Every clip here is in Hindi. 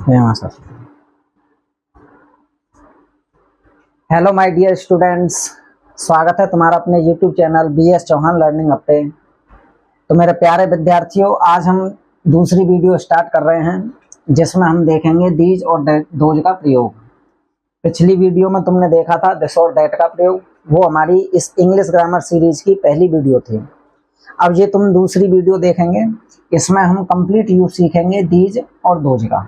यहाँ sir. Hello my dear students, स्वागत है तुम्हारा अपने YouTube channel BS Chauhan learning up पे। तो मेरे प्यारे विद्यार्थियों, आज हम दूसरी वीडियो स्टार्ट कर रहे हैं जिसमें हम देखेंगे दीज और दोज का प्रयोग। पिछली वीडियो में तुमने देखा था दिस और दैट का प्रयोग, वो हमारी इस इंग्लिश ग्रामर सीरीज की पहली वीडियो थी। अब ये तुम दूसरी वीडियो देखेंगे, इसमें हम कंप्लीट यूज सीखेंगे दीज और दोज का।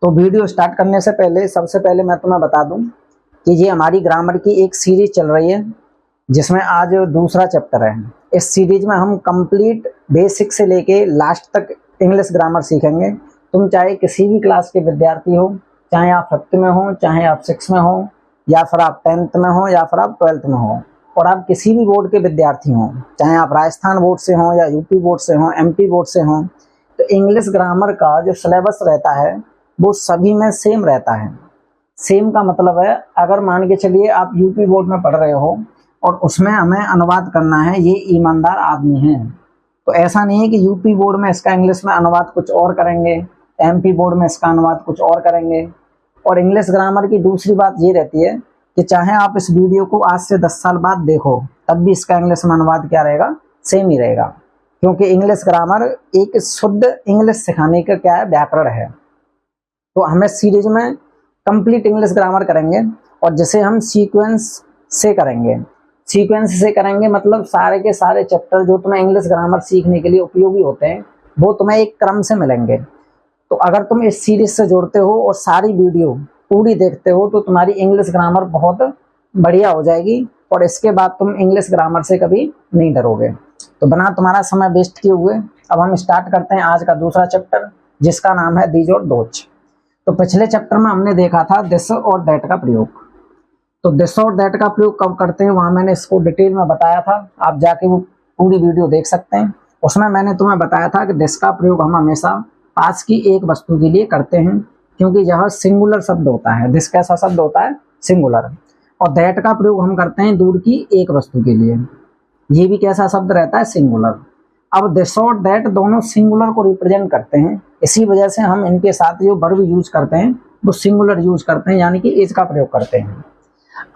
तो वीडियो स्टार्ट करने से पहले सबसे पहले मैं तुम्हें बता दूं कि ये हमारी ग्रामर की एक सीरीज चल रही है जिसमें आज दूसरा चैप्टर है। इस सीरीज में हम कंप्लीट बेसिक से लेके लास्ट तक इंग्लिश ग्रामर सीखेंगे। तुम चाहे किसी भी क्लास के विद्यार्थी हो, चाहे आप 5th में हो, चाहे आप 6th में हो, या फिर आप 10th में हो, या फिर आप 12th में हो, और आप किसी भी बोर्ड के विद्यार्थी हों, चाहे आप राजस्थान बोर्ड से हों या यूपी बोर्ड से हों, MP बोर्ड से हों, तो इंग्लिश ग्रामर का जो सिलेबस रहता है वो सभी में सेम रहता है। सेम का मतलब है, अगर मान के चलिए आप यूपी बोर्ड में पढ़ रहे हो और उसमें हमें अनुवाद करना है, ये ईमानदार आदमी हैं, तो ऐसा नहीं है कि यूपी बोर्ड में इसका इंग्लिश में अनुवाद कुछ और करेंगे, MP बोर्ड में इसका अनुवाद कुछ और करेंगे। और इंग्लिश ग्रामर की दूसरी बात ये रहती है कि चाहे आप इस वीडियो को आज से 10 साल बाद देखो, तब भी इसका इंग्लिश में अनुवाद क्या रहेगा, सेम ही रहेगा, क्योंकि इंग्लिश ग्रामर एक शुद्ध इंग्लिश सिखाने का क्या है, व्याकरण है। तो हमें सीरीज में कंप्लीट इंग्लिश ग्रामर करेंगे और जिसे हम सीक्वेंस से करेंगे। सीक्वेंस से करेंगे मतलब सारे के सारे चैप्टर जो तुम्हें इंग्लिश ग्रामर सीखने के लिए उपयोगी होते हैं वो तुम्हें एक क्रम से मिलेंगे। तो अगर तुम इस सीरीज से जुड़ते हो और सारी वीडियो पूरी देखते हो तो तुम्हारी इंग्लिश ग्रामर बहुत बढ़िया हो जाएगी और इसके बाद तुम इंग्लिश ग्रामर से कभी नहीं डरोगे। तो बिना तुम्हारा समय वेस्ट किए हुए अब हम स्टार्ट करते हैं आज का दूसरा चैप्टर, जिसका नाम है दीज और दोज। तो पिछले चैप्टर में हमने देखा था दिस और दैट का प्रयोग। तो दिस और दैट का प्रयोग कब करते हैं वहां मैंने इसको डिटेल में बताया था, आप जाके वो पूरी वीडियो देख सकते हैं। उसमें मैंने तुम्हें बताया था कि दिस का प्रयोग हम हमेशा पास की एक वस्तु के लिए करते हैं, क्योंकि यह सिंगुलर शब्द होता है। दिस कैसा शब्द होता है, सिंगुलर। और दैट का प्रयोग हम करते हैं दूर की एक वस्तु के लिए, ये भी कैसा शब्द रहता है, सिंगुलर। अब दिस और दैट दोनों सिंगुलर को रिप्रेजेंट करते हैं, इसी वजह से हम इनके साथ जो वर्ब यूज करते हैं वो सिंगुलर यूज करते हैं, यानी कि इज का प्रयोग करते हैं।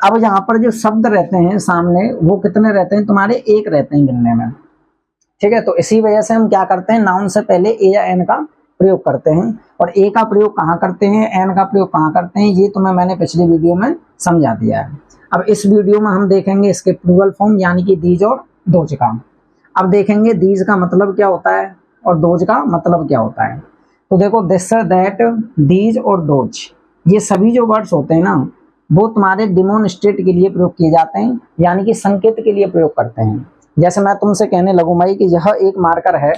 अब यहाँ पर जो शब्द रहते हैं सामने वो कितने रहते हैं, तुम्हारे एक रहते हैं गिनने में, ठीक है। तो इसी वजह से हम क्या करते हैं, नाउन से पहले ए या एन का प्रयोग करते हैं। और ए का प्रयोग कहाँ करते हैं, एन का प्रयोग कहाँ करते हैं, ये तुम्हें मैंने पिछली वीडियो में समझा दिया है। अब इस वीडियो में हम देखेंगे इसके प्लूरल फॉर्म, यानी कि दीज और दोज का। अब देखेंगे दीज का मतलब क्या होता है और दोज का मतलब क्या होता है। तो देखो दिस, दैट, दीज और दोज, ये सभी जो वर्ड्स होते हैं ना वो तुम्हारे डिमोन्स्ट्रेट के लिए प्रयोग किए जाते हैं, यानी कि संकेत के लिए प्रयोग करते हैं। जैसे मैं तुमसे कहने लगूं भाई कि यह एक मार्कर है,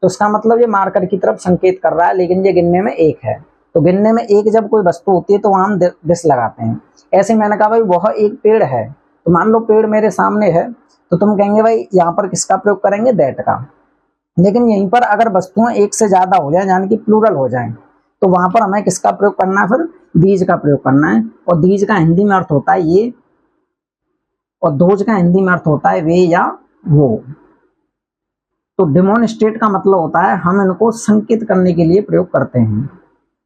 तो इसका मतलब ये मार्कर की तरफ संकेत कर रहा है, लेकिन ये गिनने में एक है। तो गिनने में एक जब कोई वस्तु होती है तो वहां हम दिस लगाते हैं। ऐसे मैंने कहा भाई वह एक पेड़ है, तो मान लो पेड़ मेरे सामने है, तो तुम कहेंगे भाई यहाँ पर किसका प्रयोग करेंगे, दैट का। लेकिन यहीं पर अगर वस्तुएं एक से ज्यादा हो जाए, यानी कि प्लूरल हो जाए, तो वहां पर हमें किसका प्रयोग करना है, फिर दीज का प्रयोग करना है। और दीज का हिंदी में अर्थ होता है ये, और दोज का हिंदी में अर्थ होता है वे या वो। तो डिमोन्स्ट्रेट का मतलब होता है हम इनको संकेत करने के लिए प्रयोग करते हैं।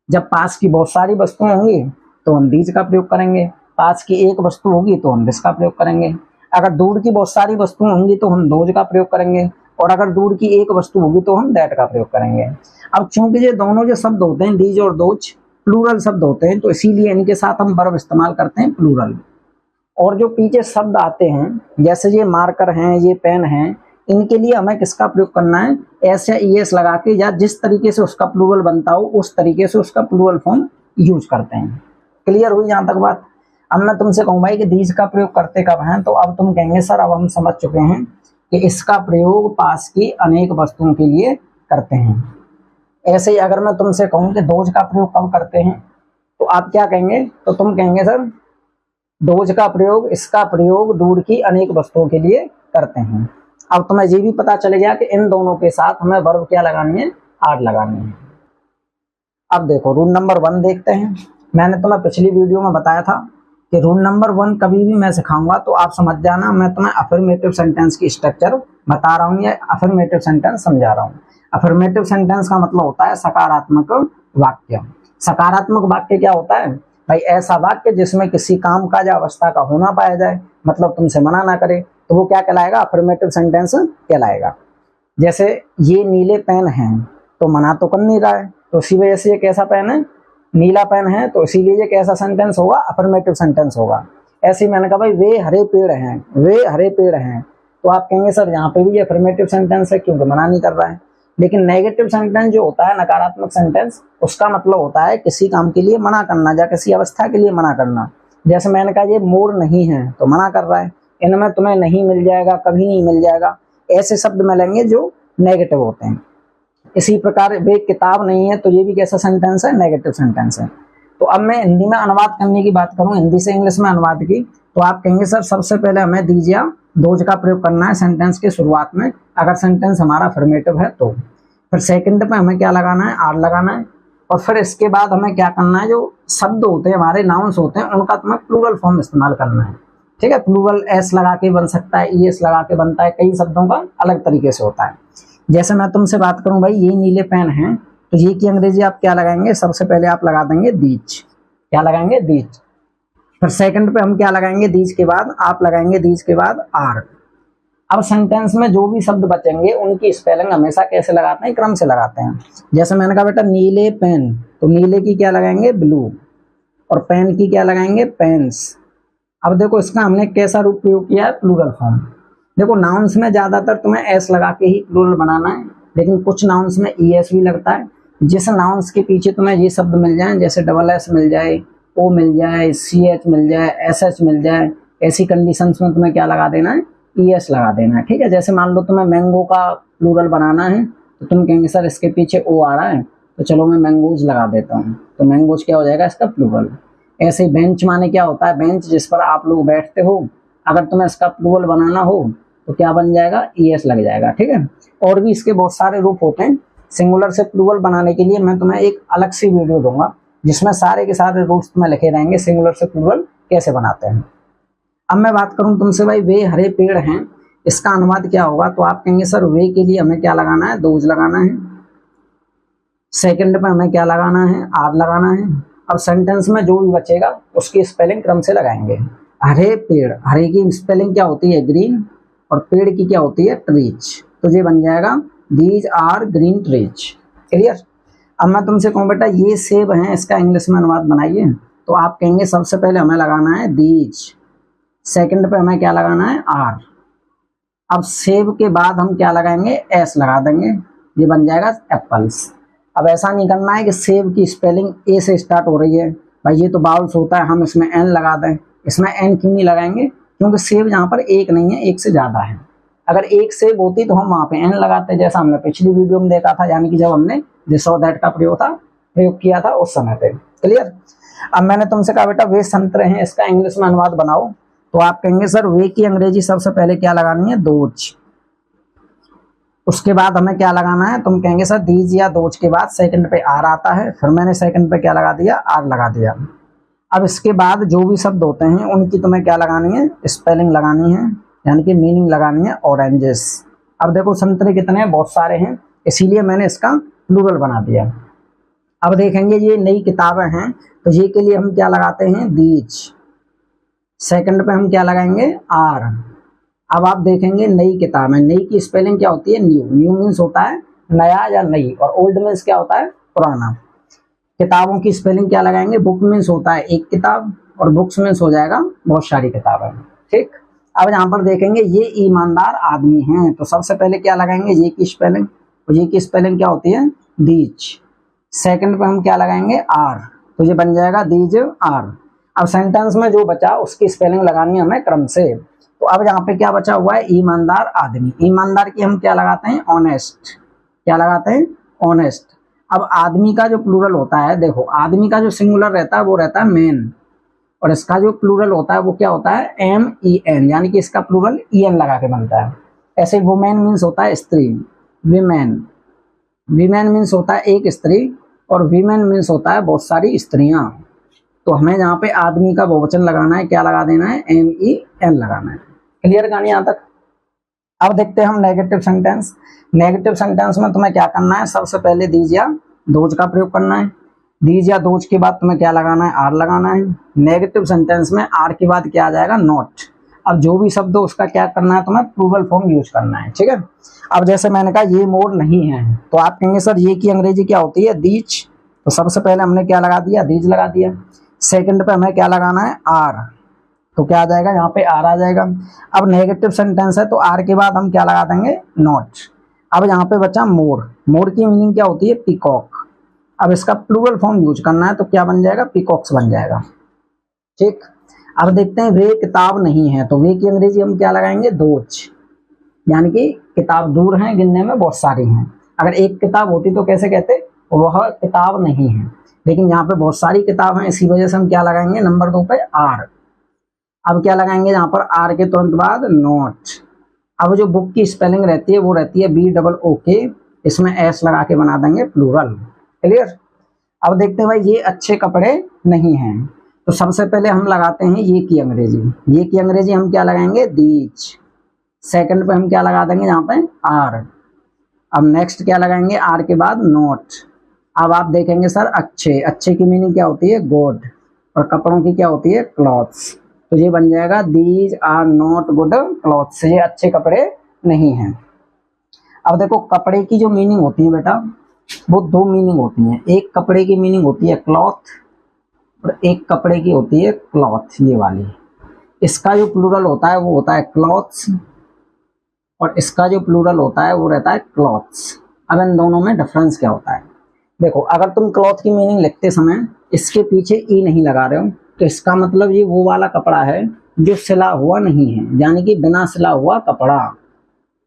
जब पास की बहुत सारी वस्तुएं होंगी तो हम दीज का प्रयोग करेंगे, पास की एक वस्तु होगी तो हम दिस का प्रयोग करेंगे। अगर दूर की बहुत सारी वस्तुएं होंगी तो हम दोज का प्रयोग करेंगे, और अगर दूर की एक वस्तु होगी तो हम दैट का प्रयोग करेंगे। अब चूंकि ये दोनों जो शब्द होते हैं दीज और दोज प्लूरल शब्द होते हैं, तो इसीलिए इनके साथ हम वर्ब इस्तेमाल करते हैं प्लूरल। और जो पीछे शब्द आते हैं जैसे ये मार्कर हैं, ये पेन हैं, इनके लिए हमें किसका प्रयोग करना है, एस या ES लगा के, या जिस तरीके से उसका प्लूरल बनता हो उस तरीके से उसका प्लूरल फॉर्म यूज करते हैं। क्लियर हुई यहाँ तक बात। अब मैं तुमसे कहूँ भाई कि दीज का प्रयोग करते कब हैं, तो अब तुम कहेंगे सर अब हम समझ चुके हैं कि इसका प्रयोग पास की अनेक वस्तुओं के लिए करते हैं। ऐसे ही अगर मैं तुमसे कहूँ कि दोज का प्रयोग कब करते हैं, तो आप क्या कहेंगे, तो तुम कहेंगे सर दोज का प्रयोग, इसका प्रयोग दूर की अनेक वस्तुओं के लिए करते हैं। अब तुम्हें ये भी पता चल गया कि इन दोनों के साथ हमें वर्ब क्या लगानी है, आर लगानी है। अब देखो रूल नंबर 1 देखते हैं। मैंने तुम्हें पिछली वीडियो में बताया था कि रूल नंबर 1 कभी भी मैं सिखाऊंगा तो आप समझ जाना मैं तुम्हें अफर्मेटिव सेंटेंस की स्ट्रक्चर बता रहा हूँ या अफर्मेटिव सेंटेंस समझा रहा हूँ। अफर्मेटिव सेंटेंस का मतलब होता है सकारात्मक वाक्य। सकारात्मक वाक्य क्या होता है भाई, ऐसा वाक्य जिसमें किसी काम काज या अवस्था का होना पाया जाए, मतलब तुमसे मना ना करे, तो वो क्या कहलाएगा, अफर्मेटिव सेंटेंस कहलाएगा। जैसे ये नीले पेन हैं, तो मना तो कर नहीं रहा है, तो इसी वजह से ये कैसा पेन है, नीला पेन है, तो इसीलिए ये कैसा सेंटेंस होगा, अफर्मेटिव सेंटेंस होगा। ऐसे ही मैंने कहा भाई वे हरे पेड़ हैं, वे हरे पेड़ हैं, तो आप कहेंगे सर यहाँ पे भी ये अफर्मेटिव सेंटेंस है क्योंकि मना नहीं कर रहा है। लेकिन नेगेटिव सेंटेंस जो होता है, नकारात्मक सेंटेंस, उसका मतलब होता है किसी काम के लिए मना करना या किसी अवस्था के लिए मना करना। जैसे मैंने कहा ये मोर नहीं है, तो मना कर रहा है, इनमें तुम्हें नहीं मिल जाएगा, कभी नहीं मिल जाएगा, ऐसे शब्द मिलेंगे जो नेगेटिव होते हैं। इसी प्रकार वे किताब नहीं है, तो ये भी कैसा सेंटेंस है, नेगेटिव सेंटेंस है। तो अब मैं हिंदी में अनुवाद करने की बात करूं, हिंदी से इंग्लिश में अनुवाद की, तो आप कहेंगे सर सबसे पहले हमें दीज या दोज का प्रयोग करना है सेंटेंस के शुरुआत में, अगर सेंटेंस हमारा अफर्मेटिव है तो। फिर सेकंड पे हमें क्या लगाना है, आर लगाना है। और फिर इसके बाद हमें क्या करना है, जो शब्द होते हैं हमारे, नाउन्स होते हैं, उनका तुम्हें प्लूरल फॉर्म इस्तेमाल करना है। ठीक है, प्लूरल एस लगा के बन सकता है, ईएस लगा के बनता है, कई शब्दों का अलग तरीके से होता है। जैसे मैं तुमसे बात करूं भाई ये नीले पेन हैं, तो ये की अंग्रेजी आप क्या लगाएंगे, सबसे पहले आप लगा देंगे दीज, क्या लगाएंगे, दीज। फिर सेकंड पे हम क्या लगाएंगे, दीज के बाद आप लगाएंगे, दीज के बाद आर। अब सेंटेंस में जो भी शब्द बचेंगे उनकी स्पेलिंग हमेशा कैसे लगाते हैं, क्रम से लगाते हैं। जैसे मैंने कहा बेटा नीले पेन, तो नीले की क्या लगाएंगे, ब्लू, और पेन की क्या लगाएंगे, पेन्स। अब देखो इसका हमने कैसा रूप प्रयोग किया है, प्लूरल फॉर्म। देखो नाउन्स में ज्यादातर तुम्हें एस लगा के ही प्लूरल बनाना है, लेकिन कुछ नाउन्स में ईएस भी लगता है। जिस नाउन्स के पीछे तुम्हें ये शब्द मिल जाए, जैसे डबल एस मिल जाए, ओ मिल जाए, सी एच मिल जाए, एस एच मिल जाए, ऐसी कंडीशंस में तुम्हें क्या लगा देना है, ईएस लगा देना है। ठीक है, जैसे मान लो तुम्हें मैंगो का प्लूरल बनाना है, तो तुम कहेंगे सर इसके पीछे ओ आ रहा है, तो चलो मैं मैंगोज लगा देता हूँ, तो मैंगोज क्या हो जाएगा, इसका प्लूरल। ऐसे ही बेंच माने क्या होता है, बेंच जिस पर आप लोग बैठते हो, अगर तुम्हें इसका प्लूरल बनाना हो तो क्या बन जाएगा, ईएस लग जाएगा। ठीक है, और भी इसके बहुत सारे रूप होते हैं। सिंगुलर से प्लूरल बनाने के लिए मैं तुम्हें एक अलग सी वीडियो दूंगा, जिसमें सारे के सारे रूल्स तुम्हें लिखे रहेंगे सिंगुलर से प्लूरल कैसे बनाते हैं। अब मैं बात करूं तुमसे भाई वे हरे पेड़ हैं, इसका अनुवाद क्या होगा, तो आप कहेंगे सर वे के लिए हमें क्या लगाना है, दोज लगाना है। सेकंड पे हमें क्या लगाना है, आर लगाना है। अब सेंटेंस में जो भी बचेगा उसकी स्पेलिंग क्रम से लगाएंगे। हरे पेड़, हरे की स्पेलिंग क्या होती है, ग्रीन, और पेड़ की क्या होती है, ट्रीज, तो ये बन जाएगा these are green trees. Clear. अब मैं तुमसे कहूँ बेटा ये सेब हैं, इसका इंग्लिश में अनुवाद बनाइए, तो आप कहेंगे सबसे पहले हमें लगाना है दीज, सेकंड पे हमें क्या लगाना है, आर। अब सेब के बाद हम क्या लगाएंगे, एस लगा देंगे, ये बन जाएगा एप्पल्स। अब ऐसा नहीं करना है कि सेब की स्पेलिंग ए से स्टार्ट हो रही है, भाई ये तो बाउल्स होता है, हम इसमें एन लगा दें। इसमें एन क्यों नहीं लगाएंगे, क्योंकि सेब यहाँ पर एक नहीं है, एक से ज़्यादा है। अगर एक सेब होती तो हम वहाँ पे एन लगाते, जैसा हमने पिछली वीडियो में देखा था, यानी कि जब हमने दिस और दैट का प्रयोग किया था उस समय पे। क्लियर। अब मैंने तुमसे कहा बेटा वे संतरे हैं, इसका इंग्लिश में अनुवाद बनाओ, तो आप कहेंगे सर वे की अंग्रेजी सबसे पहले क्या लगानी है, दोज। उसके बाद हमें क्या लगाना है, तुम कहेंगे सर दीज या दोज के बाद सेकंड पे आर आता है, फिर मैंने सेकंड पे क्या लगा दिया, आर लगा दिया। अब इसके बाद जो भी शब्द होते हैं उनकी तुम्हें क्या लगानी है, स्पेलिंग लगानी है, यानी कि मीनिंग लगानी है, ऑरेंजेस। अब देखो संतरे कितने हैं, बहुत सारे हैं, इसीलिए मैंने इसका प्लूरल बना दिया। अब देखेंगे ये नई किताबें हैं, तो ये के लिए हम क्या लगाते हैं, दीज, सेकंड पे हम क्या लगाएंगे, आर। अब आप देखेंगे नई किताबें, नई की स्पेलिंग क्या होती है, न्यू। न्यू मीन्स होता है नया या नई, और ओल्ड मीन्स क्या होता है, पुराना। किताबों की स्पेलिंग क्या लगाएंगे, बुक मीन्स होता है एक किताब, और बुक्स मीन्स हो जाएगा बहुत सारी किताबें। ठीक। अब यहाँ पर देखेंगे ये ईमानदार आदमी हैं, तो सबसे पहले क्या लगाएंगे, ये की स्पेलिंग, और ये की स्पेलिंग क्या होती है, दीज। सेकंड पे हम क्या लगाएंगे, आर, तो ये बन जाएगा दीज आर। अब सेंटेंस में जो बचा उसकी स्पेलिंग लगानी है हमें क्रम से। तो अब यहाँ पे क्या बचा हुआ है, ईमानदार आदमी। ईमानदार की हम क्या लगाते हैं, ऑनेस्ट, क्या लगाते हैं, ऑनेस्ट। अब आदमी का जो प्लूरल होता है, देखो आदमी का जो सिंगुलर रहता है वो रहता है मैन, और इसका जो प्लूरल होता है वो क्या होता है, एम ई एन, यानी कि इसका प्लूरल ई एन लगा के बनता है। ऐसे वुमेन मीन्स होता है स्त्री, विमेन, विमेन मीन्स होता है एक स्त्री, और वीमेन मीन्स होता है बहुत सारी स्त्रियां। तो हमें यहाँ पे आदमी का बहुवचन लगाना है, क्या लगा देना है, एम ई एन लगाना है। क्लियर कहानी यहाँ तक। अब देखते हैं हम नेगेटिव सेंटेंस। नेगेटिव सेंटेंस में तुम्हें क्या करना है, सबसे पहले दीज या दोज का प्रयोग करना है। दीज या दोज के बाद तुम्हें क्या लगाना है, आर लगाना है। नेगेटिव सेंटेंस में आर के बाद क्या आ जाएगा, नॉट। अब जो भी शब्द हो उसका क्या करना है, तुम्हें प्लूरल फॉर्म यूज करना है, ठीक है। अब जैसे मैंने कहा ये मोर नहीं है, तो आप कहेंगे सर ये की अंग्रेजी क्या होती है, दीज। तो सबसे पहले हमने क्या लगा दिया, दीज लगा दिया। सेकंड पे हमें क्या लगाना है, आर। तो क्या आ जाएगा, यहाँ पे आर आ जाएगा। अब नेगेटिव सेंटेंस है तो आर के बाद हम क्या लगा देंगे, नॉट। अब यहाँ पे बचा मोर। मोर की मीनिंग क्या होती है, पीकॉक। अब इसका प्लूरल फॉर्म यूज करना है तो क्या बन जाएगा, पीकॉक्स बन जाएगा, ठीक। अब देखते हैं वे किताब नहीं है, तो वे की अंग्रेजी हम क्या लगाएंगे, दोज। यानी कि किताब दूर हैं, गिनने में बहुत सारी हैं। अगर एक किताब होती तो कैसे कहते, वह किताब नहीं है, लेकिन यहाँ पे बहुत सारी किताब हैं, इसी वजह से हम क्या लगाएंगे, नंबर 2 पे आर। अब क्या लगाएंगे, यहाँ पर आर के तुरंत बाद नॉट। अब जो बुक की स्पेलिंग रहती है वो रहती है BOOK, इसमें एस लगा के बना देंगे प्लूरल, क्लियर। अब देखते हैं भाई ये अच्छे कपड़े नहीं हैं, तो सबसे पहले हम लगाते हैं ये की अंग्रेजी। ये की अंग्रेजी हम क्या लगाएंगे, दीज। सेकंड पे हम क्या लगा देंगे, यहाँ पे आर। अब नेक्स्ट क्या लगाएंगे, आर के बाद नॉट। अब आप देखेंगे सर अच्छे, अच्छे की मीनिंग क्या होती है, गुड, और कपड़ों की क्या होती है, क्लॉथ्स। तो ये बन जाएगा these are not good clothes, ये अच्छे कपड़े नहीं हैं। अब देखो कपड़े की जो मीनिंग होती है बेटा, वो 2 मीनिंग होती हैं। एक कपड़े की मीनिंग होती है क्लॉथ, और एक कपड़े की होती है क्लॉथ, ये वाली। इसका जो प्लूरल होता है वो होता है क्लॉथ्स, और इसका जो प्लूरल होता है वो रहता है क्लॉथ्स। अब इन दोनों में डिफरेंस क्या होता है, देखो अगर तुम क्लॉथ की मीनिंग लिखते समय इसके पीछे ई नहीं लगा रहे हो, तो इसका मतलब ये वो वाला कपड़ा है जो सिला हुआ नहीं है, यानी कि बिना सिला हुआ कपड़ा।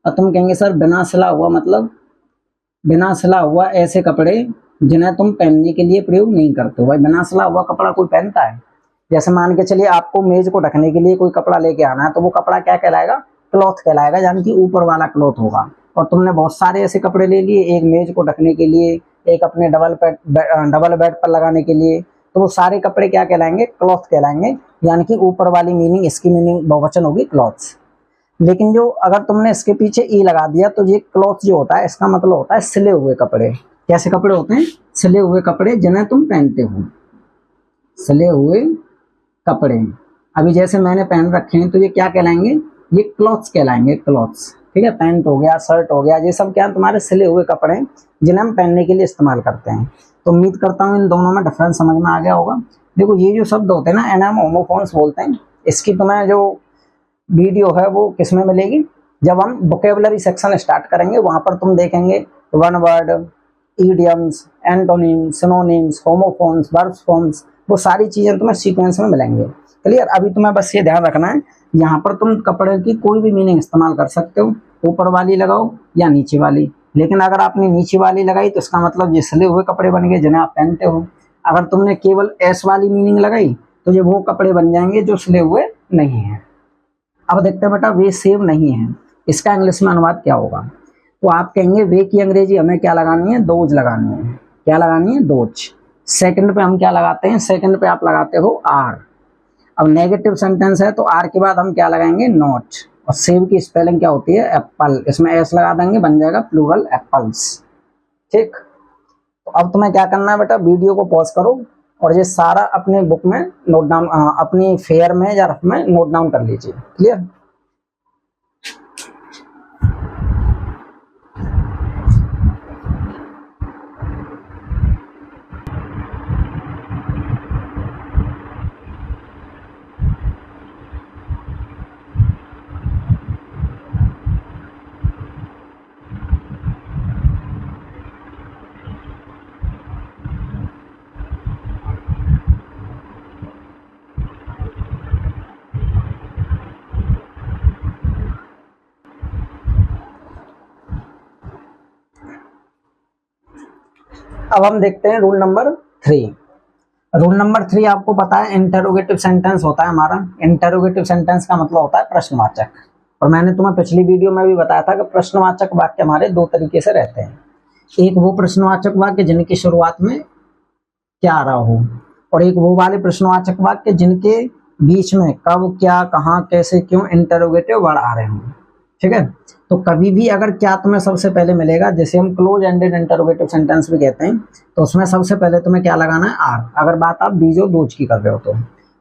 और तुम कहेंगे सर बिना सिला हुआ मतलब, बिना सिला हुआ ऐसे कपड़े जिन्हें तुम पहनने के लिए प्रयोग नहीं करते हो। भाई बिना सिला हुआ कपड़ा कोई पहनता है? जैसे मान के चलिए आपको मेज को ढकने के लिए कोई कपड़ा लेके आना है, तो वो कपड़ा क्या कहलाएगा, क्लॉथ कहलाएगा, यानी कि ऊपर वाला क्लॉथ होगा। और तुमने बहुत सारे ऐसे कपड़े ले लिए, एक मेज को ढकने के लिए, एक अपने डबल बेड पर लगाने के लिए, तो वो सारे कपड़े क्या कहलाएंगे, क्लॉथ कहलाएंगे। यानी कि ऊपर वाली मीनिंग, इसकी मीनिंग बहुवचन होगी क्लॉथ्स। लेकिन जो अगर तुमने इसके पीछे ई लगा दिया, तो ये क्लॉथ जो होता है इसका मतलब होता है सिले हुए कपड़े। कैसे कपड़े होते हैं, सिले हुए कपड़े जिन्हें तुम पहनते हो, सिले हुए कपड़े। अभी जैसे मैंने पहन रखे हैं तो ये क्या कहलाएंगे, ये क्लॉथ्स कहलाएंगे, क्लॉथ्स, ठीक है। पैंट हो गया, शर्ट हो गया, ये सब क्या तुम्हारे सिले हुए कपड़े हैं जिन्हें हम पहनने के लिए इस्तेमाल करते हैं। तो उम्मीद करता हूँ इन दोनों में डिफरेंस समझ में आ गया होगा। देखो ये जो शब्द होते हैं ना, एनाम होमोफोन्स बोलते हैं। इसकी तुम्हें जो वीडियो है वो किस में मिलेगी, जब हम वोकेबुलरी सेक्शन स्टार्ट करेंगे, वहां पर तुम देखेंगे one word, idioms, antonyms, synonyms, homophones, verb forms, वो सारी चीजें तुम्हें सीक्वेंस में मिलेंगे, क्लियर। अभी तुम्हें बस ये ध्यान रखना है, यहाँ पर तुम कपड़े की कोई भी मीनिंग इस्तेमाल कर सकते हो, ऊपर वाली लगाओ या नीचे वाली। लेकिन अगर आपने नीचे वाली लगाई तो इसका मतलब ये सिले हुए कपड़े बन गए जिन्हें आप पहनते हो। अगर तुमने केवल एस वाली मीनिंग लगाई तो ये वो कपड़े बन जाएंगे जो सिले हुए नहीं हैं। अब देखते हैं बेटा, वे सेब नहीं है, इसका इंग्लिश में अनुवाद क्या होगा। तो आप कहेंगे वे की अंग्रेजी हमें क्या लगानी है, दोज लगानी है। क्या लगानी है, दोज। सेकंड पे हम क्या लगाते हैं, सेकंड पे आप लगाते हो आर। अब नेगेटिव सेंटेंस है तो आर के बाद हम क्या लगाएंगे, नॉट। और सेब की स्पेलिंग क्या होती है, एप्पल, इसमें एस लगा देंगे, बन जाएगा प्लूरल एप्पल्स, ठीक। तो अब तुम्हें क्या करना है बेटा, वीडियो को पॉज करो और ये सारा अपने बुक में नोट डाउन, अपनी फेयर में या रफ में नोट डाउन कर लीजिए, क्लियर। अब हम देखते हैं रूल नंबर 3। रूल नंबर 3 आपको पता है इंटरोगेटिव सेंटेंस होता है हमारा। इंटरोगेटिव सेंटेंस का मतलब होता है प्रश्नवाचक। और मैंने तुम्हें पिछली वीडियो में भी बताया था कि प्रश्नवाचक वाक्य हमारे 2 तरीके से रहते हैं। एक वो प्रश्नवाचक वाक्य जिनकी शुरुआत में क्या आ रहा हो, और एक वो वाले प्रश्नवाचक वाक्य जिनके बीच में कब, क्या, कहाँ, कैसे, क्यों इंटरोगेटिव वर्ड आ रहे हों, ठीक है। तो कभी भी अगर क्या तुम्हें सबसे पहले मिलेगा, जैसे हम क्लोज एंडेड इंटरोगेटिव सेंटेंस भी कहते हैं, तो उसमें सबसे पहले तुम्हें क्या लगाना है, आर। अगर बात आप दीज और दोज की कर रहे हो तो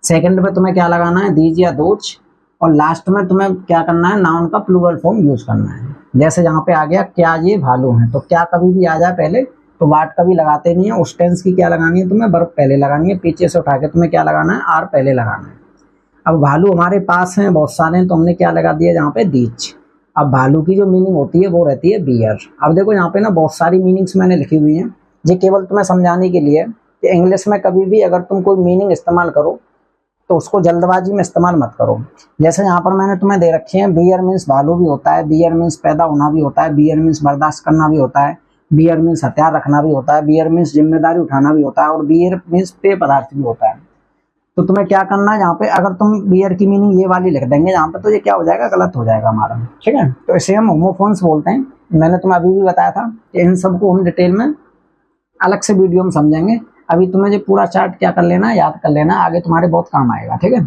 सेकंड पे तुम्हें क्या लगाना है, दीज या दोज। और लास्ट में तुम्हें क्या करना है, नाउन का प्लूरल फॉर्म यूज करना है। जैसे यहाँ पे आ गया क्या ये भालू है, तो क्या कभी भी आ जाए पहले तो वाट कभी लगाते नहीं है। उस टेंस की क्या लगानी है, तुम्हें वर्ब पहले लगानी है, पीछे से उठा के तुम्हें क्या लगाना है, आर पहले लगाना है। अब भालू हमारे पास हैं, बहुत सारे हैं, तो हमने क्या लगा दिया यहाँ पे, दीज। अब भालू की जो मीनिंग होती है वो रहती है बियर। अब देखो यहाँ पे ना बहुत सारी मीनिंग्स मैंने लिखी हुई हैं, ये केवल तुम्हें समझाने के लिए कि इंग्लिश में कभी भी अगर तुम कोई मीनिंग इस्तेमाल करो तो उसको जल्दबाजी में इस्तेमाल मत करो। जैसे यहाँ पर मैंने तुम्हें दे रखे हैं, बियर मीन्स भालू भी होता है, बियर मीन्स पैदा होना भी होता है, बियर मीन्स बर्दाश्त करना भी होता है, बियर मीन्स हथियार रखना भी होता है, बियर मीन्स जिम्मेदारी उठाना भी होता है, और बियर मीन्स पेय पदार्थ भी होता है। तो तुम्हें क्या करना है, यहाँ पे अगर तुम बियर की मीनिंग ये वाली लिख देंगे यहाँ पे, तो ये क्या हो जाएगा, गलत हो जाएगा हमारा, ठीक है। तो इसे हम होमोफोन्स बोलते हैं। मैंने तुम्हें अभी भी बताया था कि इन सबको हम डिटेल में अलग से वीडियो में समझेंगे। अभी तुम्हें जो पूरा चार्ट क्या कर लेना, याद कर लेना, आगे तुम्हारे बहुत काम आएगा, ठीक है।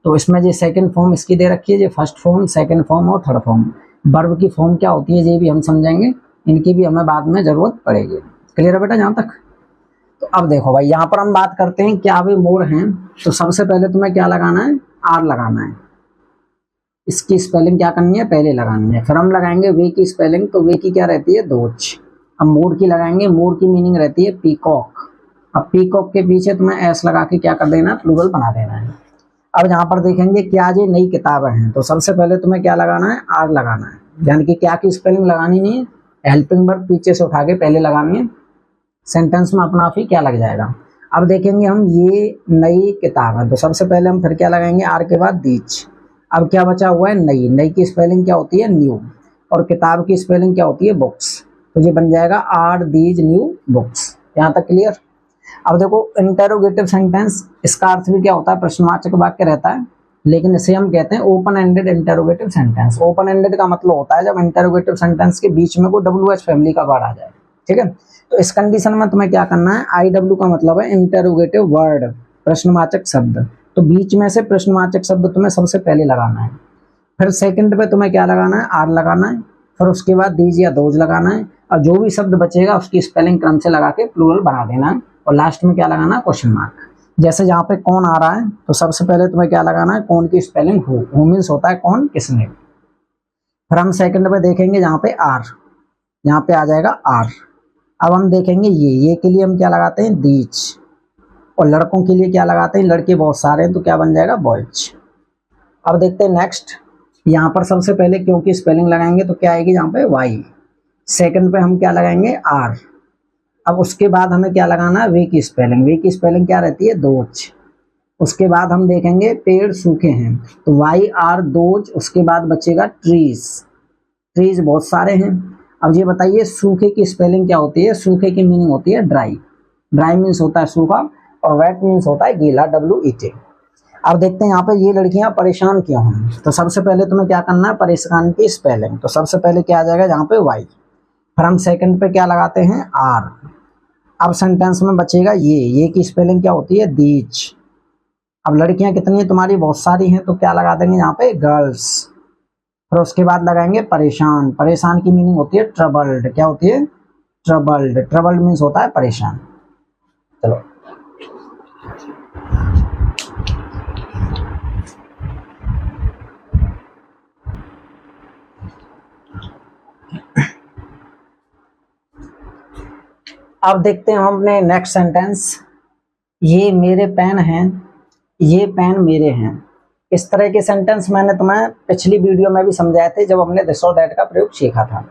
तो इसमें जो सेकंड फॉर्म इसकी दे रखी है, जो फर्स्ट फॉर्म, सेकंड फॉर्म और थर्ड फॉर्म। वर्ब की फॉर्म क्या होती है ये भी हम समझेंगे, इनकी भी हमें बाद में जरूरत पड़ेगी। क्लियर है बेटा यहाँ तक? तो अब देखो भाई, यहाँ पर हम बात करते हैं क्या वे मोर हैं। तो सबसे पहले तुम्हें क्या लगाना है, आर लगाना है। इसकी स्पेलिंग क्या करनी है, पहले लगानी है। फिर हम लगाएंगे वे की स्पेलिंग, तो वे की क्या रहती है, दोज। अब मोर की लगाएंगे, मोर की मीनिंग रहती है पीकॉक। अब पीकॉक के पीछे तुम्हें एस लगा के क्या कर देना, प्लूरल बना देना है। अब यहाँ पर देखेंगे क्या ये नई किताबें हैं, तो सबसे पहले तुम्हें क्या लगाना है, आर लगाना है। यानी कि क्या की स्पेलिंग लगानी नहीं है, हेल्पिंग वर्ब पीछे से उठा के पहले लगानी है, सेंटेंस में अपना आप ही क्या लग जाएगा। अब देखेंगे हम ये नई किताब है, तो सबसे पहले हम फिर क्या लगाएंगे, आर के बाद दीज। अब क्या बचा हुआ है, नई। नई की स्पेलिंग क्या होती है, न्यू। और किताब की स्पेलिंग क्या होती है, बुक्स। तो ये बन जाएगा आर दीज न्यू बुक्स। यहाँ तक क्लियर? अब देखो इंटेरोगेटिव सेंटेंस, इसका अर्थ भी क्या होता है, प्रश्नवाचक वाक्य रहता है, लेकिन इसे हम कहते हैं open ended interrogative sentence. Open ended का मतलब होता है जब इंटेरोगेटिव सेंटेंस के बीच में कोई WH फैमिली का वर्ड आ जाए, ठीक है। तो इस कंडीशन में तुम्हें क्या करना है, IW का मतलब है इंटेरोगेटिव वर्ड, प्रश्नवाचक शब्द। तो बीच में से प्रश्नवाचक शब्द तुम्हें सबसे पहले लगाना है। फिर सेकंड पे तुम्हें क्या लगाना है, आर लगाना है। फिर उसके बाद दीज या दोज लगाना है, और जो भी शब्द बचेगा उसकी स्पेलिंग क्रम से लगा के प्लूरल बना देना है। और लास्ट में क्या लगाना है, क्वेश्चन मार्क। जैसे यहाँ पे कौन आ रहा है, तो सबसे पहले तुम्हें क्या लगाना है, कौन की स्पेलिंग हु मीन्स होता है कौन, किसने। फिर हम सेकंड पे देखेंगे जहाँ पे आर, यहाँ पे आ जाएगा आर। अब हम देखेंगे ये के लिए हम क्या लगाते हैं, दीज। और लड़कों के लिए क्या लगाते हैं, लड़के बहुत सारे हैं तो क्या बन जाएगा, बॉयज। अब देखते हैं नेक्स्ट, यहाँ पर सबसे पहले क्योंकि स्पेलिंग लगाएंगे तो क्या आएगी, यहाँ पे वाई। सेकंड पे हम क्या लगाएंगे, आर। अब उसके बाद हमें क्या लगाना है, वे की स्पेलिंग। वे की स्पेलिंग क्या रहती है, दोज। उसके बाद हम देखेंगे पेड़ सूखे हैं, तो वाई आर दोज। उसके बाद बचेगा ट्रीज। ट्रीज बहुत सारे हैं। अब ये बताइए सूखे की स्पेलिंग क्या होती है, सूखे की मीनिंग होती है ड्राई। ड्राई मीन्स होता है सूखा, और वेट मीन्स होता है गीला, WET। अब देखते हैं यहाँ पे ये लड़कियां परेशान क्यों हैं। तो सबसे पहले तुम्हें क्या करना है, परेशान की स्पेलिंग। तो सबसे पहले क्या आ जाएगा, यहाँ पे वाई। फिर हम सेकंड पे क्या लगाते हैं, आर। अब सेंटेंस में बचेगा ये की स्पेलिंग क्या होती है, दीज। अब लड़कियां कितनी है तुम्हारी, बहुत सारी हैं, तो क्या लगा देंगे यहाँ पे, गर्ल्स। फिर उसके बाद लगाएंगे परेशान। परेशान की मीनिंग होती है ट्रबल्ड। क्या होती है, ट्रबल्ड। ट्रबल्ड मीन्स होता है परेशान। चलो अब देखते हैं हम अपने नेक्स्ट सेंटेंस। ये मेरे पेन हैं, ये पेन मेरे हैं। इस तरह के सेंटेंस मैंने तुम्हें पिछली वीडियो में भी समझाए थे जब हमने दिस और दैट का प्रयोग सीखा था।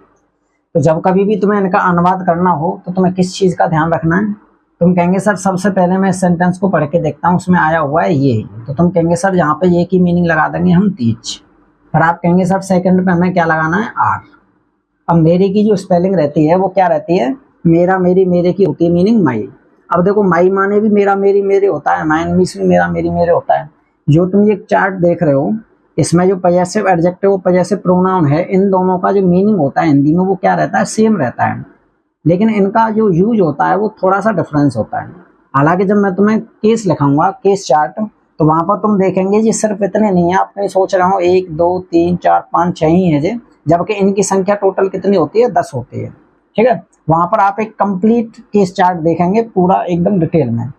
तो जब कभी भी तुम्हें इनका अनुवाद करना हो तो तुम्हें किस चीज़ का ध्यान रखना है, तुम कहेंगे सर सबसे पहले मैं इस सेंटेंस को पढ़ के देखता हूँ, उसमें आया हुआ है ये, तो तुम कहेंगे सर यहाँ पे ये की मीनिंग लगा देंगे हम दीज। फिर आप कहेंगे सर सेकंड पे हमें क्या लगाना है, आर। अब मेरे की जो स्पेलिंग रहती है वो क्या रहती है, मेरा मेरी, मेरे की होती है मीनिंग माई। अब देखो माई माने भी मेरा मेरी मेरे होता है, माइन मीन्स भी मेरा मेरी मेरे होता है। जो तुम ये चार्ट देख रहे हो इसमें जो पजेसिव एडजेक्टिव पजेसिव प्रोनाउन है, इन दोनों का जो मीनिंग होता है हिंदी में वो क्या रहता है, सेम रहता है, लेकिन इनका जो यूज होता है वो थोड़ा सा डिफरेंस होता है। हालांकि जब मैं तुम्हें केस लिखाऊंगा, केस चार्ट, तो वहां पर तुम देखेंगे जी सिर्फ इतने नहीं है, आप कहीं सोच रहे हो 1 2 3 4 5 6 ही है जी, जबकि इनकी संख्या टोटल कितनी होती है, 10 होती है। ठीक है, वहां पर आप एक कंप्लीट केस चार्ट देखेंगे पूरा एकदम डिटेल में।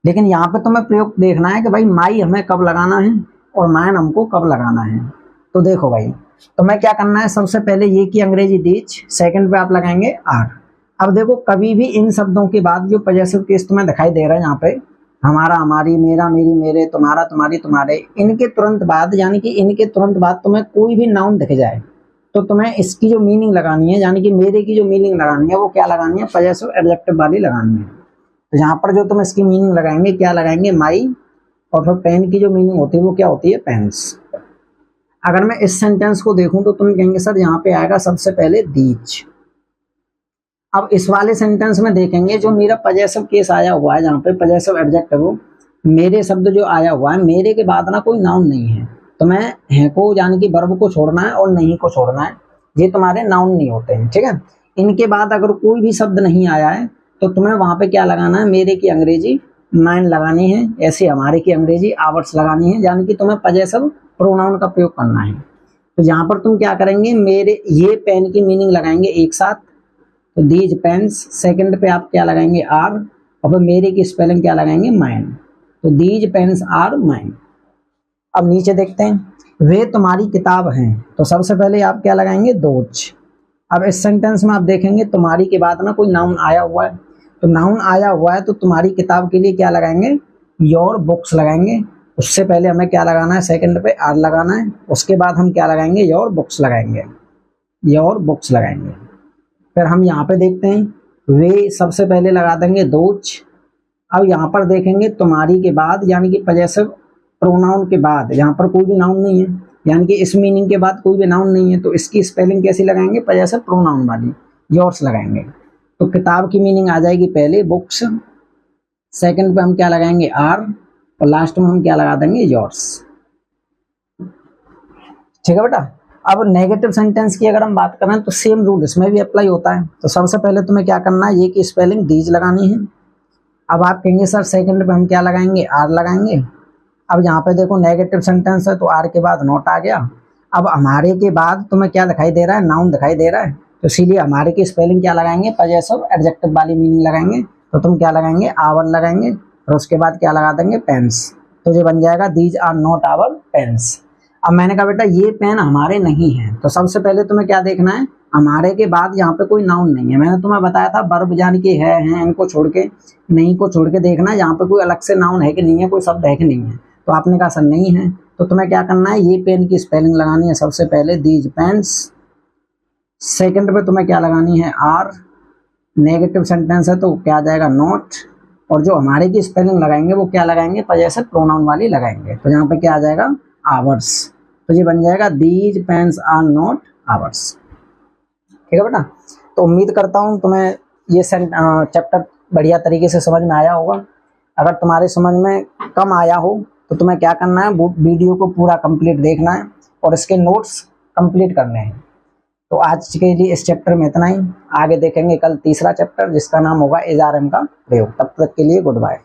लेकिन यहाँ पे तुम्हें प्रयोग देखना है कि भाई माई हमें कब लगाना है और मैन हमको कब लगाना है। तो देखो भाई, तुम्हें क्या करना है, सबसे पहले ये की अंग्रेजी दीज, सेकंड पे आप लगाएंगे आर। अब देखो कभी भी इन शब्दों के बाद जो पॉजेसिव केस तुम्हें दिखाई दे रहा है यहाँ पे, हमारा, हमारी, मेरा, मेरी, मेरे, तुम्हारा, तुम्हारी, तुम्हारे, इनके तुरंत बाद, यानी कि इनके तुरंत बाद तुम्हें कोई भी नाउन दिख जाए तो तुम्हें इसकी जो मीनिंग लगानी है, यानी कि मेरे की जो मीनिंग लगानी है वो क्या लगानी है, पॉजेसिव एडजेक्टिव वाली लगानी है। तो यहाँ पर जो तुम इसकी मीनिंग लगाएंगे, क्या लगाएंगे, माई, और फिर पेन की जो मीनिंग होती है वो क्या होती है, पेन्स। अगर मैं इस सेंटेंस को देखूं तो तुम कहेंगे सर यहाँ पे आएगा सबसे पहले दीज। अब इस वाले सेंटेंस में देखेंगे जो मेरा पॉजेसिव केस आया हुआ है, जहाँ पे पॉजेसिव एडजेक्टिव मेरे शब्द जो आया हुआ है, मेरे के बाद ना कोई नाउन नहीं है। तुम्हें है को यानी कि वर्ब को छोड़ना है और नहीं को छोड़ना है, ये तुम्हारे नाउन नहीं होते हैं। ठीक है, इनके बाद अगर कोई भी शब्द नहीं आया है तो तुम्हें वहां पे क्या लगाना है, मेरे की अंग्रेजी मैन लगानी है, ऐसे हमारे की अंग्रेजी आवर्स लगानी है, यानी कि तुम्हें पॉजेसिव प्रोनाउन का प्रयोग करना है। तो यहाँ पर तुम क्या करेंगे, मेरे, ये पेन की मीनिंग लगाएंगे एक साथ, तो दीज पेन्स, सेकंड पे आप क्या लगाएंगे, आर, और फिर मेरे की स्पेलिंग क्या लगाएंगे, माइन, तो दीज पेन्स आर माइन। अब नीचे देखते हैं, वे तुम्हारी किताब हैं, तो सबसे पहले आप क्या लगाएंगे, दोज। अब इस सेंटेंस में आप देखेंगे तुम्हारी के बाद ना कोई नाउन आया हुआ है, तो नाउन आया हुआ है तो तुम्हारी किताब के लिए क्या लगाएंगे, योर बुक्स लगाएंगे। उससे पहले हमें क्या लगाना है, सेकंड पे आर लगाना है, उसके बाद हम क्या लगाएंगे, योर बुक्स लगाएंगे, योर बुक्स लगाएंगे। फिर हम यहाँ पे देखते हैं, वे सबसे पहले लगा देंगे दोज। अब यहाँ पर देखेंगे तुम्हारी के बाद, यानी कि पॉजेसिव प्रोनाउन के बाद, यहाँ पर कोई भी नाउन नहीं है, यानी कि इस मीनिंग के बाद कोई भी नाउन नहीं है, तो इसकी स्पेलिंग कैसी लगाएंगे, पॉजेसिव प्रोनाउन वाली, योर्स लगाएंगे। तो किताब की मीनिंग आ जाएगी पहले बुक्स, सेकंड पे हम क्या लगाएंगे, आर, और लास्ट में हम क्या लगा देंगे, योर्स। ठीक है बेटा। अब नेगेटिव सेंटेंस की अगर हम बात करें तो सेम रूल इसमें भी अप्लाई होता है। तो सबसे पहले तुम्हें क्या करना है, ये की स्पेलिंग दीज लगानी है। अब आप कहेंगे सर सेकंड पे हम क्या लगाएंगे, आर लगाएंगे। अब यहाँ पे देखो नेगेटिव सेंटेंस है तो आर के बाद नॉट आ गया। अब हमारे के बाद तुम्हें क्या दिखाई दे रहा है, नाउन दिखाई दे रहा है, तो इसीलिए हमारे की स्पेलिंग क्या लगाएंगे, पॉजेसिव एडजेक्टिव वाली मीनिंग लगाएंगे। तो तुम क्या लगाएंगे, आवर लगाएंगे, और उसके बाद क्या लगा देंगे, पेन्स। तो ये बन जाएगा these are not our pens. अब मैंने कहा बेटा ये पेन हमारे नहीं है, तो सबसे पहले तुम्हें क्या देखना है, हमारे के बाद यहाँ पे कोई नाउन नहीं है। मैंने तुम्हें बताया था वर्ब यानी कि है, इनको छोड़ के, नहीं को छोड़ के देखना है यहाँ पे कोई अलग से नाउन है कि नहीं है, कोई शब्द है कि नहीं है। तो आपने कहा सर नहीं है, तो तुम्हें क्या करना है, ये पेन की स्पेलिंग लगानी है सबसे पहले, दीज पेन्स। सेकंड पे तुम्हें क्या लगानी है, आर। नेगेटिव सेंटेंस है तो क्या आ जाएगा, नॉट। और जो हमारे की स्पेलिंग लगाएंगे वो क्या लगाएंगे, पॉजेसिव प्रोनाउन वाली लगाएंगे। तो यहाँ पे क्या आ जाएगा, आवर्स। तो ये बन जाएगा these pens are not ours. ठीक है बेटा। तो उम्मीद करता हूँ तुम्हें ये चैप्टर बढ़िया तरीके से समझ में आया होगा। अगर तुम्हारे समझ में कम आया हो तो तुम्हें क्या करना है, वो वीडियो को पूरा कंप्लीट देखना है और इसके नोट्स कंप्लीट करने हैं। तो आज के लिए इस चैप्टर में इतना ही। आगे देखेंगे कल तीसरा चैप्टर जिसका नाम होगा एजआरएम का प्रयोग। तब तक के लिए गुड बाय।